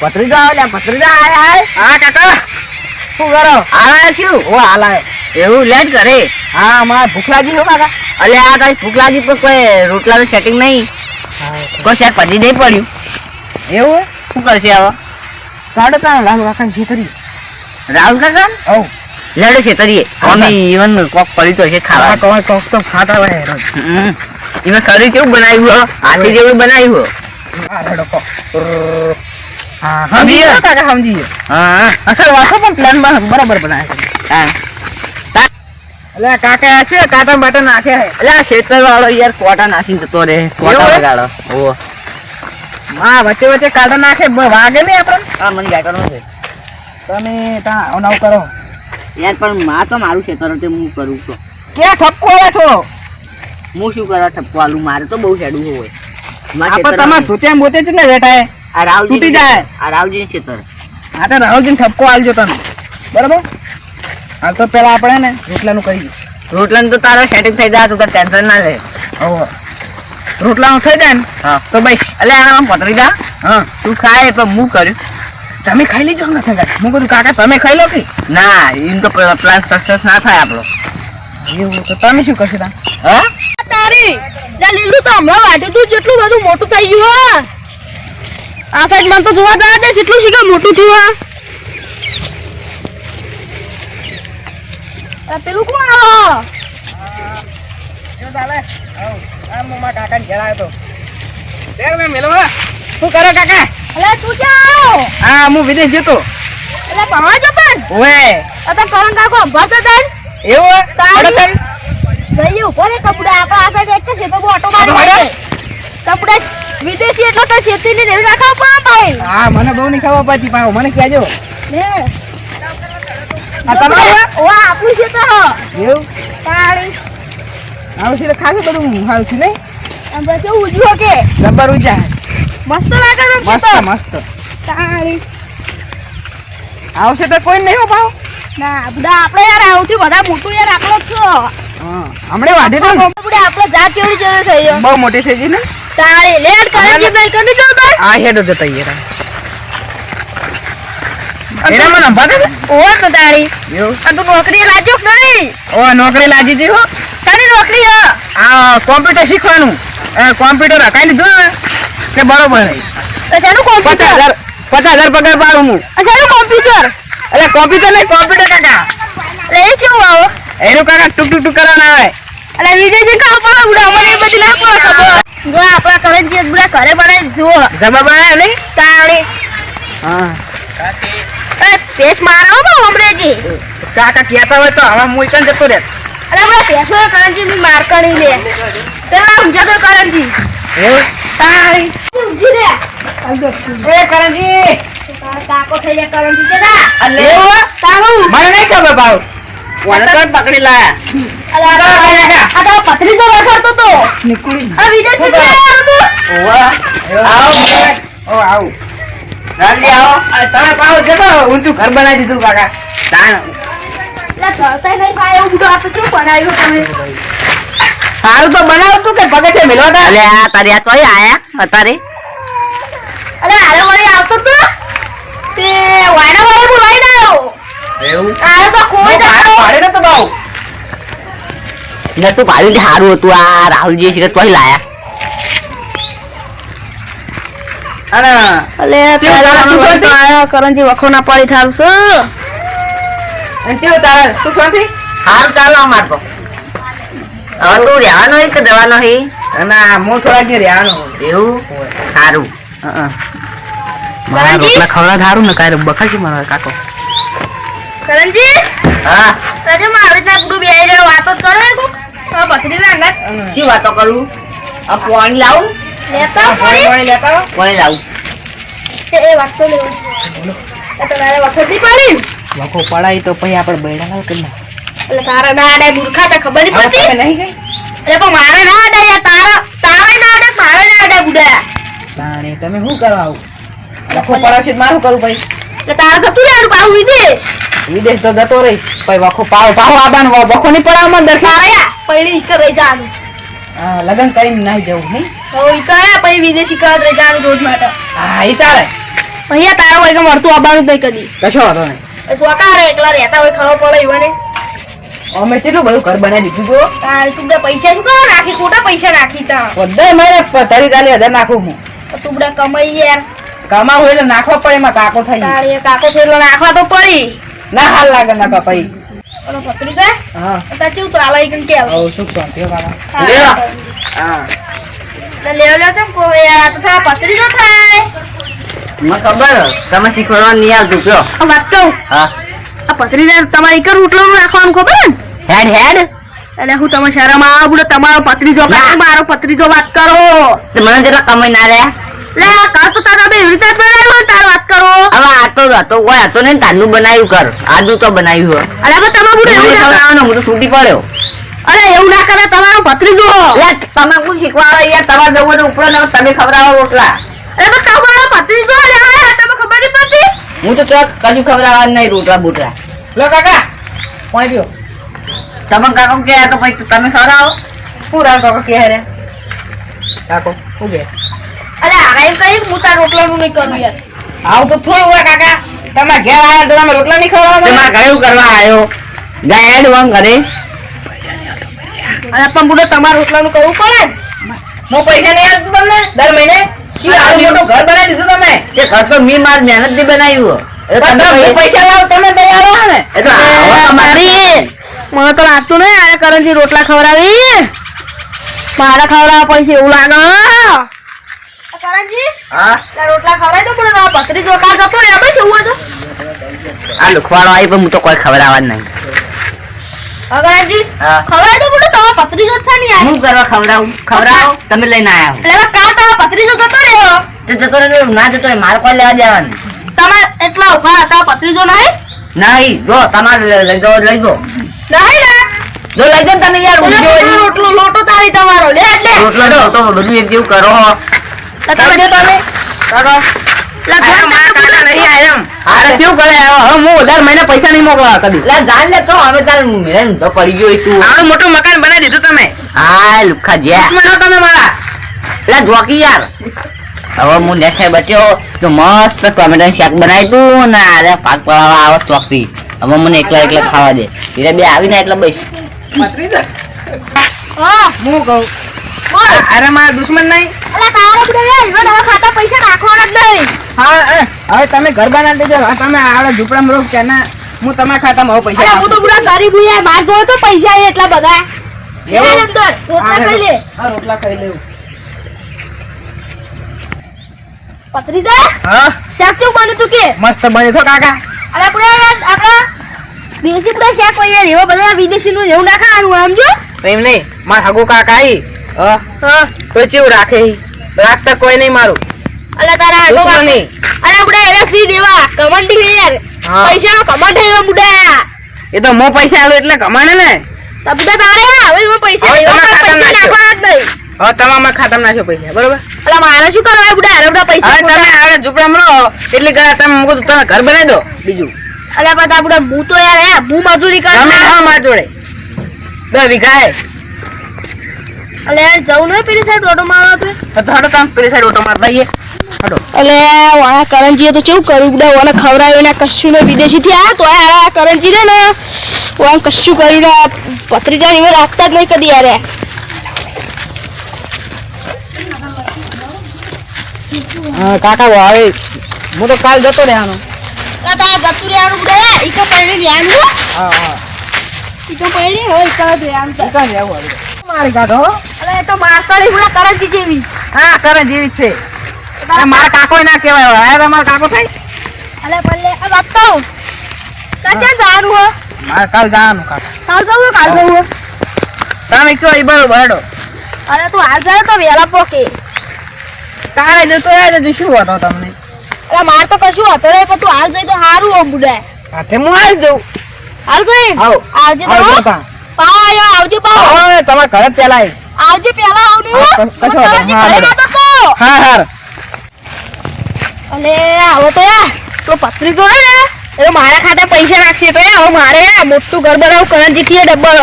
પત્રીજા આવ લે પત્રીજા આય હા કાકા શું કરો આલા છું ઓ હાલાય એવું લેટ કરે હા મારા ભૂખ લાગી હો કાકા અલે આ કઈ ભૂખ લાગી પણ કોઈ રોટલાનું સેટિંગ નહીં કોઈ શાક પડી નહીં પડ્યું એવું શું કરશે હવે કાઢો તા લાલ કાકા જીતરી રાહુલ કાકા ઓ લેડો છે તરીએ અમે ઈવન કોક પડી તો છે ખાવા કોણ કોક તો ખાતા હોય રોજ એમાં શરીર કેવું બનાવ્યું હો હાથી જેવું બનાવ્યું હો હા રેડો કો હા સમજી સમજી ગયો? કાકા સમજી હા અસલ વાતો પણ પ્લાન બરાબર બનાવ્યો છે હા એટલે કાકા આ છે કાટા બાટા નાખે છે એટલે આ ખેતર વાળો યાર કોટા નાખીને જતો રે કોટા એવું? લગાડો ઓ હા વચ્ચે વચ્ચે કાટા નાખે વાગે નહીં આપણને આ મને ગાય કરવાનું છે તમે ત્યાં અવનાવ કરો યાર પણ માં તો મારું ખેતર તે હું કરું તો ક્યાં ઠપકો આવે છો હું શું કરવા ઠપકો આલું મારે તો બહુ હેડું હોય આપણે તમારે ધોતિયા મોતે છે ને બેઠા હે આ રાવજી તૂટી જાય. આ રાવજી ખેતર હા તો રાહુલજીને ઠપકો આલજો તમે બરાબર હાલ તો પેલા આપણે ને રોટલાનું કરી રોટલાનું તો તારો સેટિંગ થઈ જાય તો ટેન્શન ના લે હવે રોટલાનું થઈ જાય ને હા તો ભાઈ એટલે આમાં પતરી જા હા તું ખાય પણ હું કર્યું તમે ખાઈ લેજો ને થતા હું કીધું કાકા તમે ખાઈ લો કે ના એમ તો પ્લાન સક્સેસ ના થાય આપણો એવું તો તમે શું કરશો તા હા તારી લે લીલું તો હમણાં વાટ્યું તું જેટલું બધું મોટું થઈ ગયું હો આ સાઈડ માં તો જોવા જવા દે જેટલું શીખા મોટું થયું આ પેલું કોણ આવો કાકા ઘેર આવ્યો તો શું કરો કાકા અલે તું ક્યાં આવો હા હું વિદેશ જતો એટલે ભણવા જતો ને ઓએ આ તો કરણ કાકો અભ્યાસ હતા ને એવું તારી- હે? જઈએ ઉભો રે કપડા આપણા આ સાઈડ એક છે તો ઓટો ઓટો મારી મારે? કપડા વિદેશી એટલે તો છેતી ને રેવી નાખવા પડે ભાઈ હા મને બહુ નહીં ખબર પડતી પણ મને કહેજો ને આ તમારું હે? ઓ આપણું છે તો હો એવું તારી આવું છે તો ખાસું બધું સારું છે નહીં આમ બધું ઉજવો કે જબર ઉજા મસ્ત લાગે ને મસ્ત તો મસ્ત તારી આવશે તો કોઈ નહીં હો ભાવ ના બુડા આપણે યાર આવથી બધા મોટું યાર આપણો જ છો હા હમણે વાઢી દઉં ને બુડા આપણે જાત ચેવડી ચેવડી થઈ ગયો બહુ મોટી થઈ ગઈ ને તારી લેટ કરે છે ભાઈ કરી દો તો આ હેડો જતા યાર એને મને અંબાતે છે ઓ તો તારી એવું આ તું નોકરી લાગ્યો કે નહીં ઓ નોકરી લાગી જઈ હો તારી નોકરી હે આ કોમ્પ્યુટર શીખવાનું કોમ્પ્યુટર હકાઈ લીધું ને કે બરોબર નહીં તો શેનું કોમ્પ્યુટર 50,000 પગાર પાડું હું આ શેનું કોમ્પ્યુટર એટલે કોમ્પ્યુટર નહીં કોમ્પ્યુટર કાકા એટલે એ કેવું આવો એનું કાકા ટુક ટુક ટુક કરવાના આવે એટલે વિદેશી ખાવ પડે બુડા મને એ બધી ના પડે ખબર જો આપણા કરે જે બુડા ઘરે બનાવી જુઓ જમા બનાવે નહીં તારી હા એ પેસ મારો બહુ હમણેજી કાકા કહેતા હોય તો હવે હું એકન જતો રહે અરે બુડા પેસો કરંજી મી માર કરી લે પેલા ઊંઝા તો કરંજી એવું તારી ઊંઝી રે એ કરણજી તારા કાકો થઈ જાય કરંજી કે ના અલે એવું તારું મને નહીં ખબર ભાવ વણકર પકડી લાયા આ તો પથરી તો રખડતો તો નીકળી આ વિદેશ થી ક્યાં આવ્યો તું ઓવા આવો ઓ આવું રાજી આવો તમે પાવ જતો ઊંચું ઘર બનાવી દીધું કાકા તાણ એટલે ઘરતા નહીં ખાય એવું બધું આ તો શું બનાવ્યું તમે સારું તો બનાવતું કે પગથે મેલવા તા અલે આ તારી આ તોય આયા અત્યારે અરે હારે વળી આવતો તો તે વાયડા વાળે બોલાઈ દો એવું હારે તો કોઈ ના પાડે નતો ભાવ એટલે તું ભાડું સારું હતું આ રાહુલજી છે તોય લાયા અને અલે તારા શું કરતી? આયા કરંજી વખો ના પડી થાવ છો કેવું તારા શું શાંતિ સારું ચાલો અમાર તો હવે તું રહેવાનો હોય કે જવાનો હોય અને હું થોડા જે રહેવાનો એવું સારું મારા રોટલા ખવડા સારું ને કાંઈ બખાશે મારા કાકો કરંજી હા આજે માં આવી રીતના ગુડું બેહી રહ્યો વાતો જ કરો કો તો બકરી ના અંગત શું વાતો કરું આ પાણી લાવું લેતા પાણી પડી પાણી લેતા આવો. પાણી લાવું એ વાત તો લેવું એ તો તારે વખત ની પડી વખો પડાય તો પછી આપણે બૈડા લાવ કરી નાખ. એટલે તારા ના આડે મૂર્ખા તો ખબર નહીં હવે પડતી તમે નહીં ગઈ એટલે પણ મારે ના આડે યાર તારે ના આડે મારે ના આડે બુડા તાણે તમે શું કરવા આવું વખો પડાવશે તો મારું કરું ભાઈ એટલે તારે જતું રહેવાનું પાછું વિદેશ વિદેશ તો જતો રહી પછી વખો પાવ આબાનું વખો ની પડાવવામાં દરકાર તારે પૈણી નીકળ રહી જવાનું લગન કરીને નાઈ જવું નહીં તો ઈ કરે પછી વિદેશી કર રહી જવાનું રોજ માટે હા એ ચાલે અહીંયા તારો હોય કે મળતું આવવાનું જ નહીં કદી કશો વાંધો નહીં. સ્વકાર એકલા રહેતા હોય ખબર પડે ઈવને અમે કેટલું બધું ઘર બનાવી દીધું જો. તું બધા પૈસા શું કરવા નાખી ખોટા પૈસા નાખી તા બધાય મારે 30,000 નાખું હું. તું બધા કમાઈ યાર કમાવું હોય એટલે નાખવા પડે એમાં કાકો થઈ. તારી કાકો થયેલો નાખવા તો પડી ના હાલ લાગે ના કપાઈ. અને પત્રિકા હા તાર કેવું ચાલે ઈ કન કે ઓ સુખ શાંતિ હો કાકા. લ્યો. હા તો લેવ લે છે કો યાર આ તો થા પત્રિકો થાય મને ખબર તમે શીખવાડવા નહીં આવતું કયો. આ વાત કહું હા આ પત્રીને તમારે કર રોટલાનું નાખવાનું ખબર ને હેડ હેડ એટલે હું તમે શરમ આવે બોલો તમારો પત્રીજો ના. મારો પત્રીજો વાત કરો તો મને જેટલા કમાઈ ના રહ્યા. લે કાલ તો તારા બે એવી રીતે જ બનાવ્યો તાર વાત કરો હવે આ તો હતો કોઈ હતો ને તારનું બનાવ્યું કર આદુ તો બનાવ્યું અરે હવે તમે બોલો એવું ના કરો. ખવડાવવાનો હું તો છૂટી પડ્યો. અરે એવું ના કરે તમારો ભત્રીજો લે તમે કોણ શીખવાડો યાર તમારે જવું હોય તો ઉપરો જાઓ, તમે ખવડાવો રોટલા. અરે પણ તમારો ભત્રીજો લે તમે ખબર નહીં પડતી હું તો કશું ખવડાવવા જ નહીં રોટલા બોટલા. લો કાકા પાણી પીઓ. તમે કાકો કે આ તો પછી તમે ખવડાવો. શું રામ કાકો કે રે કાકો શું કે અરે આરા એમ કહી હું તાર રોટલાનું નહીં કરું યાર આવું તો થોડું હોય કાકા. તમારા ઘેર આવ્યા તો તમે રોટલા નહીં ખવડાવવાના? તમારે ઘરે એવું કરવા આવ્યો જાય હેડ વાંગ ઘરે. અરે પણ બોલો તમારે રોટલાનું કરવું પડે ને હું પૈસા નહીં આપતો તમને દર મહિને? શું આવું મોટું ઘર બનાવી દીધું તમે? તે ઘર તો મી માર મહેનત થી બનાવ્યું. એ તો પણ તમે તમે પૈસા લાવો તમે તૈયાર હો ને? એ તો આવો તમારી. મને તો લાગતું નહીં આરે કરણજી રોટલા ખવડાવી મારે ખવડાવવા પડશે એવું લાગે કરણજી હા રોટલા ખવડાવી દો પણ મારા પત્રી જોકાર જતો રે ભાઈ શું હતો આ લુખવાડો આવી પણ હું તો કોઈ ખવડાવવા જ નહીં. કરણજી હા ખવડાવી દો બોલો તમારા પત્રી જો છે ને યાર હું કરવા ખવડાવું ખવડાવો તમે લઈને આવ્યા હો. એટલે કાલ તમારા પત્રી જો જતો રહ્યો તે જતો રહે ના જતો રહે મારે કોઈ લેવા દેવાનું તમારે એટલા ઉભા હતા પત્રી જો નહીં નહીં. જો તમારે લઈ જાઓ લઈ જાઓ. નહીં ને જો લઈ જાઓ ને તમે યાર એટલે ઊંઘ્યો બધું નહીં. રોટલો લોટો તારી તમારો લે એટલે રોટલા જો તો બધું એક જેવું કરો હો. તો તમે જો તમે કરો. લગન કાકા નહીં આયા એમ. અરે કેવું કરે હવે હું વધારે મહિના પૈસા નહીં મોકલવા કદી. લે જાન લે તો હવે તારે મેં તો પડી ગયો તું. આવડું મોટું મકાન બનાવી દીધું તમે. હા લુખા જ્યા. દુશ્મન હો તમે મારા. લે જોકી યાર. હવે હું નેક્સ્ટ બચ્યો તો મસ્ત ટોમેટો શાક બનાવી તું ને અરે પાક પડાવવા આવો ચોકથી. હવે મને એકલા એકલા ખાવા દે. ધીરે બે આવીને એટલે બસ. પત્રીજા, હા હું કહું બોલ અરે મારા દુશ્મન નહીં. અલા તારે બધા યાર ઈવન હવે ખાતા પૈસા નાખવાના જ નહીં હા હવે તમે ઘર બનાવી દેજો. હવે તમે આવડે ઝૂંપડામાં રહો કે ના હું તમારા ખાતામાં હવે પૈસા અલા હું તો પૂરા ગરીબ હું યાર માર જોડે તો પૈસા છે એટલા બધા એવું? એના અંદર રોટલા ખાઈ લે હા રોટલા ખાઈ લેવું. પત્રીજા હા શાક કેવું બન્યું તું કે મસ્ત બન્યું છો કાકા. અલા પૂરા યાર આપણા દેશી પૂરા શાક હોય યાર એવા બધા વિદેશી નું એવું ના ખાવાનું સમજો એમ નહીં મારા હગુ કાકા આવી હા તો ચેવું રાખે ઈ? રાખતા કોઈ નહીં મારું. અલા તારા હાથો દુશ્મન નહીં. અલા પૂરા એરા સી દેવા કમંડી હે યાર હા. પૈસાનો કમંડ હે બુડા એ તો હું પૈસા આલું એટલે કમાને ને. તબડા તારે હવે એમાં પૈસા હવે એવા તમારા પૈસા ખાતામાં નાખવાના જ નહીં હવે તમે અમારા ખાતામાં નાખો પૈસા બરોબર. અલા મારે શું કરવા બુડા અરે બધા પૈસા હવે તમે આવડે ઝૂંપડામાં રહો એટલે કદાચ તમે મૂકો તો તમે ઘર બનાવી દો બીજું. અલા બધા બુડા હું તો યાર હે હું મજૂરી કરું તમે હા મારા જોડે 10 વીઘા હે. અલે યાર જવું નહીં પેલી સાઈડ ઓટો મારવા તો તો હડો તમે પેલી સાઈડ ઓટો માર દઈએ. હડો અલે વાળા કરંજીએ તો કેવું કર્યું બુડા વાને ખવડાવ્યું ને કશું ને વિદેશી થી આ તો આ કરંજી ને વાન કશું કર્યું ને પત્રીજા ને રાખતા જ નહીં કદી યાર કાકા હવે હું તો કાલ જતો રહેવાનો. તારા જતું રહેવાનું બુડા ઈકો પડી રહેવાનું હા હા ઈકો પડી હોય ઈકો રહેવાનું કાં રહેવું હવે મારી કાઢો હો. અલે એ તો મારકાળી બુડા કરંજી જેવી હા કરે જેવી જ છે. આ મારા કાકો ના કહેવાય હવે. આ તમારો કાકો થાય. અલે ભલે આ વાત કહું ક્યાં જવાનું હો મારે કાલ જવાનું કાકા. કાલ જવું કાલ જવું તમે કયો એ બરોબર હડો. અરે તું હાલ જાય તો વેલા પોકે કાલે જતો યાર હજુ શું હતો તમને. અરે માર તો કશું હતો રે પણ તું હાલ જઈ તો સારું હો બુડા હાથે હું આવી જાઉં. હાલ જઈ આવો આવજે તો આવજો હો. તાં. પાવ આયો આવજે પાવ હવે તમારા ઘરે જ પેલા આવી. આવજે પેલા આવની હો હા, કશો વાંધો નહીં. હા, ઘરે હેડો. નતો તો હા હાર અલે આવો તો યાર તો પત્રી તો ને એ મારા ખાતે પૈસા નાખશે તો હવે મારે મોટું ઘર બનાવું કરંજી થી ડબ્બા